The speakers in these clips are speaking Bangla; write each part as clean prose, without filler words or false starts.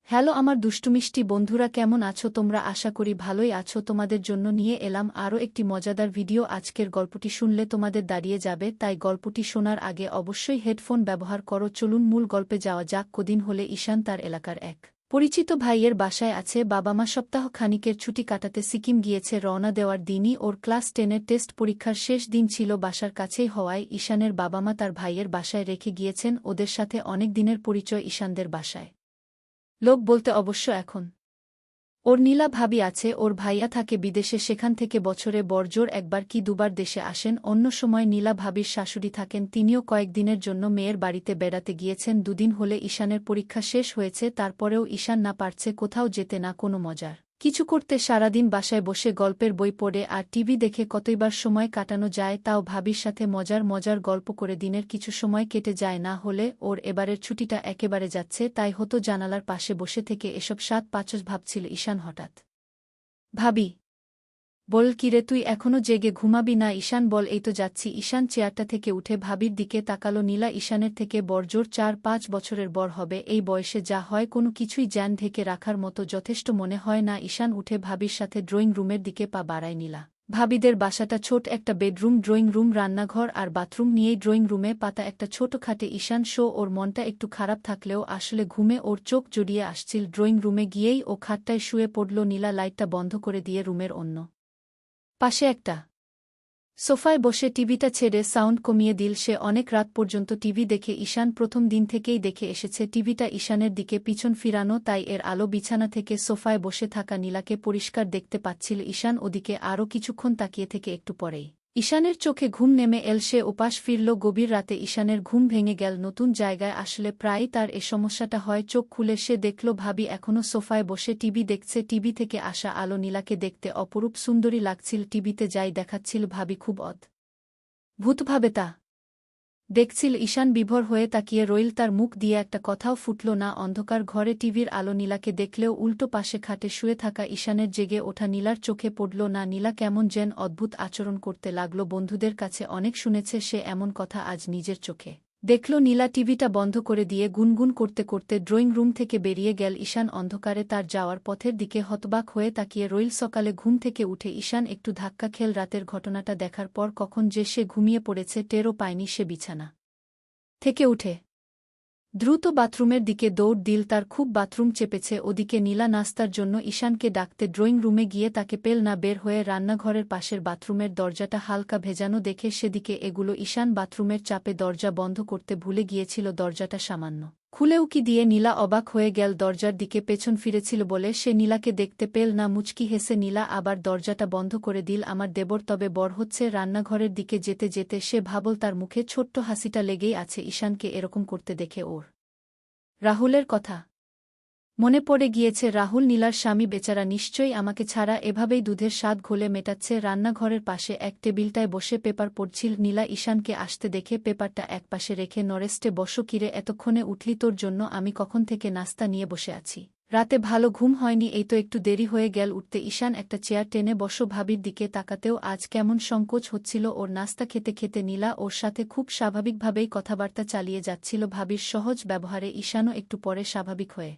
হ্যালো আমার দুষ্টুমিষ্টি বন্ধুরা, কেমন আছো তোমরা? আশা করি ভালোই আছো। তোমাদের জন্য নিয়ে এলাম আরও একটি মজাদার ভিডিও। আজকের গল্পটি শুনলে তোমাদের দাঁড়িয়ে যাবে, তাই গল্পটি শোনার আগে অবশ্যই হেডফোন ব্যবহার করো। চলুন মূল গল্পে যাওয়া যাক। কদিন হলে ঈশান তার এলাকার এক পরিচিত ভাইয়ের বাসায় আছে। বাবা মা সপ্তাহ খানিকের ছুটি কাটাতে সিকিম গিয়েছে। রওনা দেওয়ার দিনই ওর ক্লাস 10-এর টেস্ট পরীক্ষার শেষ দিন ছিল। বাসার কাছেই হওয়ায় ঈশানের বাবা মা তার ভাইয়ের বাসায় রেখে গিয়েছেন। ওদের সাথে অনেক দিনের পরিচয় ঈশানদের বাসায়। লোক বলতে অবশ্য এখন ওর নীলা ভাবি আছে। ওর ভাইয়া থাকে বিদেশে, সেখান থেকে বছরে বড়জোর একবার কি দুবার দেশে আসেন। অন্য সময় নীলা ভাবির শাশুড়ি থাকেন, তিনিও কয়েকদিনের জন্য মেয়ের বাড়িতে বেড়াতে গিয়েছেন। দুদিন হলে ঈশানের পরীক্ষা শেষ হয়েছে, তারপরেও ঈশান না পারছে কোথাও যেতে, না কোনো মজার কিছু করতে। সারাদিন বাসায় বসে গল্পের বই পড়ে আর টিভি দেখে কতইবার সময় কাটানো যায়, তাও ভাবির সাথে মজার মজার গল্প করে দিনের কিছু সময় কেটে যায়। না হলে ওর এবারের ছুটিটা একেবারে যাচ্ছে, তাই হতো জানালার পাশে বসে থেকে এসব সাত পাঁচস ভাবছিল ঈশান। হঠাৎ ভাবি বল, কিরে তুই এখনো জেগে ঘুমাবি না? ঈশান বল, এই তো যাচ্ছি। ঈশান চেয়ারটা থেকে উঠে ভাবির দিকে তাকালো। নীলা ঈশানের থেকে বড়জোর 4-5 বছরের বড় হবে। এই বয়সে যা হয় কোনো কিছুই জ্ঞান ঢেকে রাখার মতো যথেষ্ট মনে হয় না। ঈশান উঠে ভাবির সাথে ড্রয়িং রুমের দিকে পা বাড়ায়। নীলা ভাবিদের বাসাটা ছোট, একটা বেডরুম, ড্রয়িং রুম, রান্নাঘর আর বাথরুম নিয়েই। ড্রয়িং রুমে পাতা একটা ছোট খাটে ঈশান শো। ওর মনটা একটু খারাপ থাকলেও আসলে ঘুমে ওর চোখ জড়িয়ে আসছিল। ড্রয়িং রুমে গিয়েই ও খাটটায় শুয়ে পড়ল। নীলা লাইটটা বন্ধ করে দিয়ে রুমের অন্য পাশে একটা সোফায় বসে টিভিটা ছেড়ে সাউন্ড কমিয়ে দিল। সে অনেক রাত পর্যন্ত টিভি দেখে। ঈশান প্রথম দিন থেকেই দেখে এসেছে টিভিটা ঈশানের দিকে পিছন ফিরানো, তাই এর আলো বিছানা থেকে সোফায় বসে থাকা নীলাকে পরিষ্কার দেখতে পাচ্ছিল। ঈশান ওদিকে আরও কিছুক্ষণ তাকিয়ে থেকে একটু পরেই ঈশানের চোখে ঘুম নেমে এল। সে ওপাশ ফিরল। গভীর রাতে ঈশানের ঘুম ভেঙে গেল। নতুন জায়গায় আসলে প্রায়ই তার এ সমস্যাটা হয়। চোখ খুলে সে দেখল ভাবি এখনও সোফায় বসে টিভি দেখছে। টিভি থেকে আসা আলো নীলাকে দেখতে অপরূপ সুন্দরী লাগছিল। টিভিতে যাই দেখাচ্ছিল ভাবি খুব অদ্ভুতভাবে তা দেখছিল। ঈশান বিভোর হয়ে তাকিয়ে রইল, তার মুখ দিয়ে একটা কথাও ফুটল না। অন্ধকার ঘরে টিভির আলো নীলাকে দেখলেও উল্টো পাশে খাটে শুয়ে থাকা ঈশানের জেগে ওঠা নীলার চোখে পড়ল না। নীলা কেমন যেন অদ্ভুত আচরণ করতে লাগল। বন্ধুদের কাছে অনেক শুনেছে সে এমন কথা, আজ নিজের চোখে দেখল। নীলা টিভিটা বন্ধ করে দিয়ে গুনগুন করতে করতে ড্রয়িং রুম থেকে বেরিয়ে গেল। ঈশান অন্ধকারে তার যাওয়ার পথের দিকে হতবাক হয়ে তাকিয়ে রইল। সকালে ঘুম থেকে উঠে ঈশান একটু ধাক্কা খেল। রাতের ঘটনাটা দেখার পর কখন যে সে ঘুমিয়ে পড়েছে টেরও পায়নি। সে বিছানা থেকে উঠে দ্রুত বাথরুমের দিকে দৌড় দিল। তার খুব বাথরুম চেপেছে। ওদিকে নীলা নাস্তার জন্য ঈশানকে ডাকতে ড্রয়িং রুমে গিয়ে তাকে পেল না। বের হয়ে রান্নাঘরের পাশের বাথরুমের দরজাটা হালকা ভেজানো দেখে সেদিকে এগুলো। ঈশান বাথরুমের চাপে দরজা বন্ধ করতে ভুলে গিয়েছিল। দরজাটা সামান্য খুলে উকি দিয়ে নীলা অবাক হয়ে গেল। দরজার দিকে পেছন ফিরেছিল বলে সে নীলাকে দেখতে পেল না। মুচকি হেসে নীলা আবার দরজাটা বন্ধ করে দিল। আমার দেবর তবে বড় হচ্ছে। রান্নাঘরের দিকে যেতে যেতে সে ভাবল তার মুখে ছোট্ট হাসিটা লেগেই আছে। ঈশানকে এরকম করতে দেখে ওর রাহুলের কথা মনে পড়ে গিয়েছে। রাহুল নীলার স্বামী, বেচারা নিশ্চয়ই আমাকে ছাড়া এভাবেই দুধের স্বাদ ঘোলে মেটাচ্ছে। রান্নাঘরের পাশে এক টেবিলটায় বসে পেপার পড়ছিল নীলা। ঈশানকে আসতে দেখে পেপারটা একপাশে রেখে নরেস্টে বসো। কিরে এতক্ষণে উঠলি? তোর জন্য আমি কখন থেকে নাস্তা নিয়ে বসে আছি। রাতে ভালো ঘুম হয়নি? এই তো একটু দেরি হয়ে গেল উঠতে। ঈশান একটা চেয়ার টেনে বসো। ভাবির দিকে তাকাতেও আজ কেমন সংকোচ হচ্ছিল ওর। নাস্তা খেতে খেতে নীলা ওর সাথে খুব স্বাভাবিকভাবেই কথাবার্তা চালিয়ে যাচ্ছিল। ভাবির সহজ ব্যবহারে ঈশানও একটু পরে স্বাভাবিক হয়ে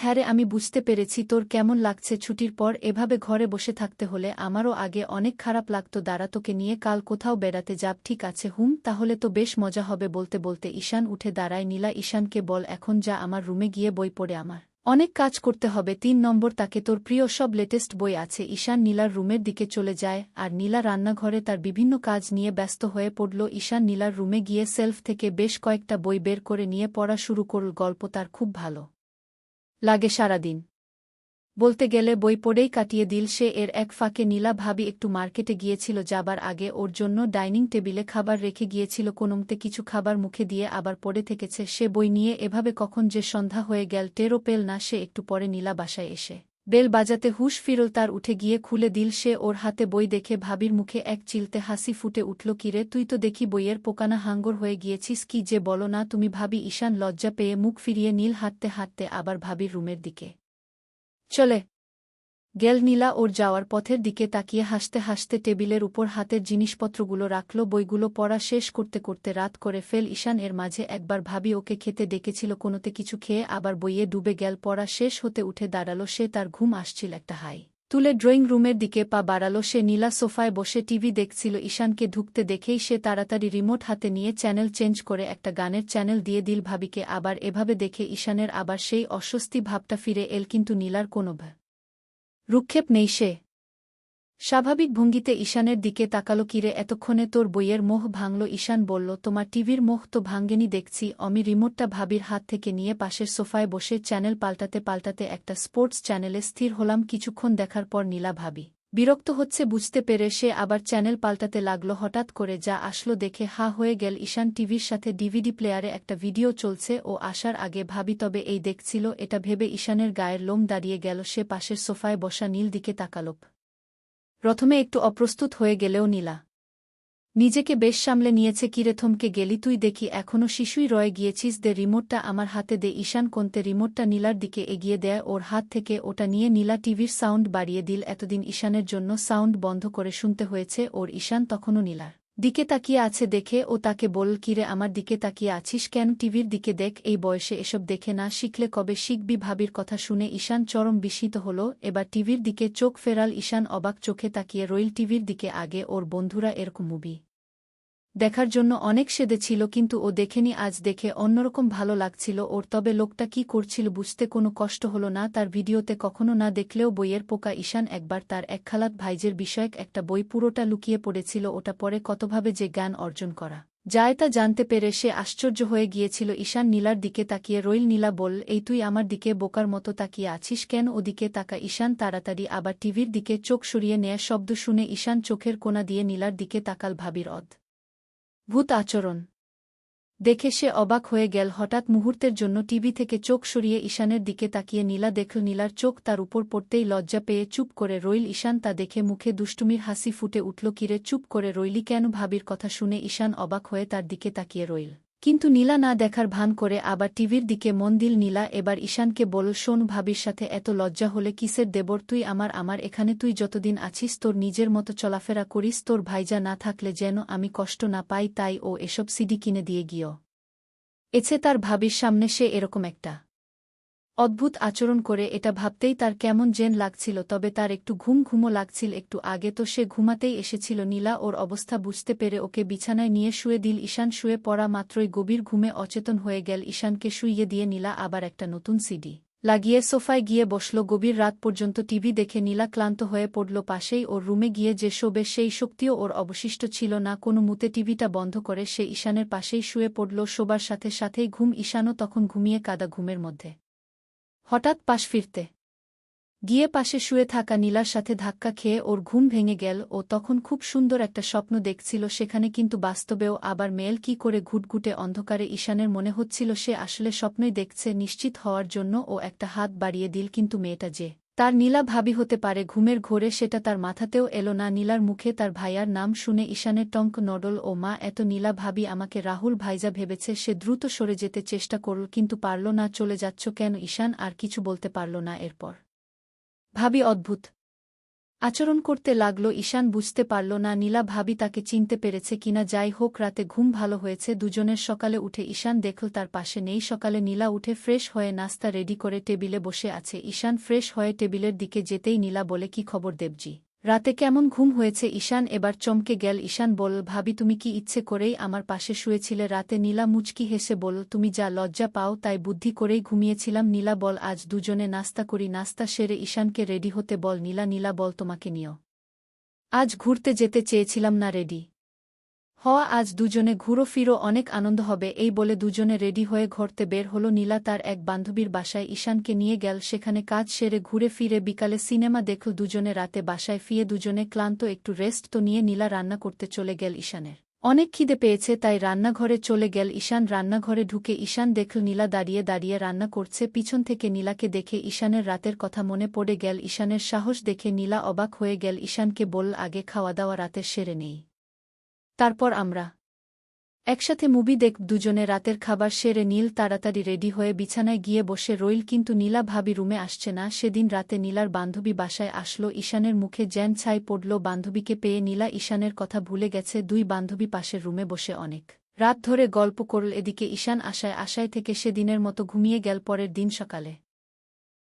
হ্যাঁ রে, আমি বুঝতে পেরেছি তোর কেমন লাগছে। ছুটির পর এভাবে ঘরে বসে থাকতে হলে আমারও আগে অনেক খারাপ লাগতো। দাঁড়া, তোকে নিয়ে কাল কোথাও বেড়াতে যাব। ঠিক আছে তাহলে তো বেশ মজা হবে। বলতে বলতে ঈশান উঠে দাঁড়ায়। নীলা ঈশানকে বল, এখন যা, আমার রুমে গিয়ে বই পড়ে আমার অনেক কাজ করতে হবে। 3 নম্বর তাকে তোর প্রিয় সব লেটেস্ট বই আছে। ঈশান নীলার রুমের দিকে চলে যায় আর নীলা রান্নাঘরে তার বিভিন্ন কাজ নিয়ে ব্যস্ত হয়ে পড়ল। ঈশান নীলার রুমে গিয়ে সেলফ থেকে বেশ কয়েকটা বই বের করে নিয়ে পড়া শুরু করল। গল্প তার খুব ভালো লাগে। সারাদিন বলতে গেলে বই পড়েই কাটিয়ে দিল সে। এর এক ফাঁকে নীলা ভাবি একটু মার্কেটে গিয়েছিল। যাবার আগে ওর জন্য ডাইনিং টেবিলে খাবার রেখে গিয়েছিল। কোনোমতে কিছু খাবার মুখে দিয়ে আবার পড়ে থেকেছে সে বই নিয়ে। এভাবে কখন যে সন্ধ্যা হয়ে গেল টেরও পেল না সে। একটু পরে নীলা বাসায় এসে বেল বাজাতে হুঁশ ফিরল তার। উঠে গিয়ে খুলে দিল সে। ওর হাতে বই দেখে ভাবির মুখে এক চিলতে হাসি ফুটে উঠল। কিরে তুই তো দেখি বইয়ের পোকানা হাঙ্গর হয়ে গিয়েছিস। কি যে বলো না তুমি ভাবি। ঈশান লজ্জা পেয়ে মুখ ফিরিয়ে নীল হাঁটতে হাঁটতে আবার ভাবির রুমের দিকে চলে গেল নীলা ওর যাওয়ার পথের দিকে তাকিয়ে হাসতে হাসতে টেবিলের উপর হাতের জিনিসপত্রগুলো রাখল। বইগুলো পড়া শেষ করতে করতে রাত করে ফেল ঈশান। এর মাঝে একবার ভাবি ওকে খেতে ডেকেছিল, কোনোতে কিছু খেয়ে আবার বইয়ে ডুবে গেল। পড়া শেষ হতে উঠে দাঁড়ালো সে, তার ঘুম আসছিল। একটা হাই তুলে ড্রয়িং রুমের দিকে পা বাড়ালো সে। নীলা সোফায় বসে টিভি দেখছিল। ঈশানকে ঢুকতে দেখেই সে তাড়াতাড়ি রিমোট হাতে নিয়ে চ্যানেল চেঞ্জ করে একটা গানের চ্যানেল দিয়ে দিল ভাবিকে। আবার এভাবে দেখে ঈশানের আবার সেই অস্বস্তি ভাবটা ফিরে এল, কিন্তু নীলার কোনো রুক্ষেপ নেই। সে স্বাভাবিক ভঙ্গিতে ঈশানের দিকে তাকালো। কিরে, এতক্ষণে তোর বইয়ের মোহ ভাঙল? ঈশান বলল, তোমার টিভির মোহ তো ভাঙ্গেনি দেখছি। অমি রিমোটটা ভাবির হাত থেকে নিয়ে পাশের সোফায় বসে চ্যানেল পাল্টাতে পাল্টাতে একটা স্পোর্টস চ্যানেলে স্থির হলাম। কিছুক্ষণ দেখার পর নীলা ভাবি বিরক্ত হচ্ছে বুঝতে পেরে সে আবার চ্যানেল পাল্টাতে লাগল। হঠাৎ করে যা আসলো দেখে হা হয়ে গেল ঈশান। টিভির সাথে ডিভিডি প্লেয়ারে একটা ভিডিও চলছে। ও আসার আগে ভাবি তবে এই দেখছিল। এটা ভেবে ঈশানের গায়ের লোম দাঁড়িয়ে গেল। সে পাশের সোফায় বসা নীল দিকে তাকাল। প্রথমে একটু অপ্রস্তুত হয়ে গেলেও নীলা নিজেকে বেশ সামলে নিয়েছে। কিরে, থমকে গেলি তুই? দেখি এখনও শিশুই রয়ে গিয়েছিস। দে রিমোটটা আমার হাতে দে। ঈশান কোনতে রিমোটটা নীলার দিকে এগিয়ে দেয় ওর হাত থেকে। ওটা নিয়ে নীলা টিভির সাউন্ড বাড়িয়ে দিল। এতদিন ঈশানের জন্য সাউন্ড বন্ধ করে শুনতে হয়েছে ওর। ঈশান তখনও নীলার দিকে তাকিয়ে আছে দেখে ও তাকে বলল, কিরে আমার দিকে তাকিয়ে আছিস কেন? টিভির দিকে দেখ। এই বয়সে এসব দেখে না শিখলে কবে শিখবি? ভাবির কথা শুনে ঈশান চরম বিস্মিত হল। এবার টিভির দিকে চোখ ফেরাল ঈশান অবাক চোখে তাকিয়ে রইল টিভির দিকে। আগে ওর বন্ধুরা এরকম মুভি দেখার জন্য অনেক সেদেছিল, কিন্তু ও দেখেনি। আজ দেখে অন্যরকম ভালো লাগছিল ওর। তবে লোকটা কি করছিল বুঝতে কোনো কষ্ট হলো না তার। ভিডিওতে কখনো না দেখলেও বইয়ের পোকা ঈশান একবার তার এক খালাত ভাইজের বিষয়ক একটা বই পুরোটা লুকিয়ে পড়েছিল। ওটা পরে কতভাবে যে জ্ঞান অর্জন করা যায় তা জানতে পেরে সে আশ্চর্য হয়ে গিয়েছিল। ঈশান নীলার দিকে তাকিয়ে রইল। নীলা বলল, এই তুই আমার দিকে বোকার মতো তাকিয়ে আছিস কেন? ওদিকে তাকা। ঈশান তাড়াতাড়ি আবার টিভির দিকে চোখ সরিয়ে নেয়া শব্দ শুনে ঈশান চোখের কোণা দিয়ে নীলার দিকে তাকাল। ভাবির ভূত আচরণ দেখে সে অবাক হয়ে গেল। হঠাৎ মুহূর্তের জন্য টিভি থেকে চোখ সরিয়ে ঈশানের দিকে তাকিয়ে নীলা দেখল নীলার চোখ তার উপর পড়তেই লজ্জা পেয়ে চুপ করে রইল। ঈশান তা দেখে মুখে দুষ্টুমির হাসি ফুটে উঠল। কিরে, চুপ করে রইলি কেন? ভাবির কথা শুনে ঈশান অবাক হয়ে তার দিকে তাকিয়ে রইল, কিন্তু নীলা না দেখার ভান করে আবার টিভির দিকে মন দিল। নীলা এবার ঈশানকে বলল, শোন, ভাবির সাথে এত লজ্জা হলে কিসের দেবর তুই? আমার এখানে তুই যতদিন আছিস তোর নিজের মতো চলাফেরা করিস। তোর ভাইজা না থাকলে যেন আমি কষ্ট না পাই, তাই ও এসব সিডি কিনে দিয়ে গিয়ে এছে তার ভাবির সামনে সে এরকম একটা অদ্ভুত আচরণ করে। এটা ভাবতেই তার কেমন যেন লাগছিল। তবে তার একটু ঘুমও লাগছিল। একটু আগে তো সে ঘুমাতেই এসেছিল। নীলা ওর অবস্থা বুঝতে পেরে ওকে বিছানায় নিয়ে শুয়ে দিল। ঈশান শুয়ে পড়া মাত্রই গভীর ঘুমে অচেতন হয়ে গেল। ঈশানকে শুইয়ে দিয়ে নীলা আবার একটা নতুন সিডি লাগিয়ে সোফায় গিয়ে বসল। গভীর রাত পর্যন্ত টিভি দেখে নীলা ক্লান্ত হয়ে পড়ল। পাশেই ওর রুমে গিয়ে যে শোবে সেই শক্তিও ওর অবশিষ্ট ছিল না। কোনো মুতে টিভিটা বন্ধ করে সে ঈশানের পাশেই শুয়ে পড়ল। শোবার সাথে সাথেই ঘুম। ঈশানও তখন ঘুমিয়ে কাদা ঘুমের মধ্যে হঠাৎ পাশ ফিরতে গিয়ে পাশে শুয়ে থাকা নীলার সাথে ধাক্কা খেয়ে ওর ঘুম ভেঙে গেল। ও তখন খুব সুন্দর একটা স্বপ্ন দেখছিল সেখানে, কিন্তু বাস্তবেও আবার মেল কি করে ঘুটঘুটে অন্ধকারে। ঈশানের মনে হচ্ছিল সে আসলে স্বপ্নই দেখছে। নিশ্চিত হওয়ার জন্য ও একটা হাত বাড়িয়ে দিল, কিন্তু মেয়েটা যে তার নীলা ভাবি হতে পারে ঘুমের ঘোরে সেটা তার মাথাতেও এলো না। নীলার মুখে তার ভাইয়ার নাম শুনে ঈশানের টঙ্ক নড়ল। ও মা, এত নীলা ভাবি আমাকে রাহুল ভাইজা ভেবেছে। সে দ্রুত সরে যেতে চেষ্টা করল, কিন্তু পারল না। চলে যাচ্ছ কেন? ঈশান আর কিছু বলতে পারল না। এরপর ভাবি অদ্ভুত আচরণ করতে লাগল। ঈশান বুঝতে পারল না নীলা ভাবি তাকে চিনতে পেরেছে কিনা। যাই হোক, রাতে ঘুম ভালো হয়েছে দুজনের। সকালে উঠে ঈশান দেখল তার পাশে নেই। সকালে নীলা উঠে ফ্রেশ হয়ে নাস্তা রেডি করে টেবিলে বসে আছে। ঈশান ফ্রেশ হয়ে টেবিলের দিকে যেতেই নীলা বলে, কি খবর দেবজি? রাতে কেমন ঘুম হয়েছে? ঈশান এবার চমকে গেল। ঈশান বলল, ভাবি তুমি কি ইচ্ছে করেই আমার পাশে শুয়েছিলে রাতে? নীলা মুচকি হেসে বলল, তুমি যা লজ্জা পাও তাই বুদ্ধি করেই ঘুমিয়েছিলাম। নীলা বল, আজ দুজনে নাস্তা করি। নাস্তা সেরে ঈশানকে রেডি হতে বল। নীলা বল, তোমাকে নিয়েও আজ ঘুরতে যেতে চেয়েছিলাম না? রেডি হওয়া, আজ দুজনে ঘুরো ফিরো, অনেক আনন্দ হবে। এই বলে দুজনে রেডি হয়ে ঘুরতে বের হলো। নীলা তার এক বান্ধবীর বাসায় ঈশানকে নিয়ে গেল। সেখানে কাজ সেরে ঘুরে ফিরে বিকালে সিনেমা দেখল দুজনে। রাতে বাসায় ফিরে দুজনে ক্লান্ত, একটু রেস্ট তো নিয়ে নীলা রান্না করতে চলে গেল। ঈশানের অনেক খিদে পেয়েছে তাই রান্নাঘরে চলে গেল ঈশান। রান্নাঘরে ঢুকে ঈশান দেখল নীলা দাঁড়িয়ে দাঁড়িয়ে রান্না করছে। পিছন থেকে নীলাকে দেখে ঈশানের রাতের কথা মনে পড়ে গেল। ঈশানের সাহস দেখে নীলা অবাক হয়ে গেল। ঈশানকে বলল, আগে খাওয়া দাওয়া রাতের সেরে নেই, তারপর আমরা একসাথে মুভি দেখ দুজনে রাতের খাবার সেরে নীল তাড়াতাড়ি রেডি হয়ে বিছানায় গিয়ে বসে রইল কিন্তু নীলা ভাবি রুমে আসছে না। সেদিন রাতে নীলার বান্ধবী বাসায় আসলো, ঈশানের মুখে যেন ছাই পড়ল। বান্ধবীকে পেয়ে নীলা ঈশানের কথা ভুলে গেছে। দুই বান্ধবী পাশের রুমে বসে অনেক রাত ধরে গল্প করল। এদিকে ঈশান আশায় আশায় থেকে সেদিনের মতো ঘুমিয়ে গেল। পরের দিন সকালে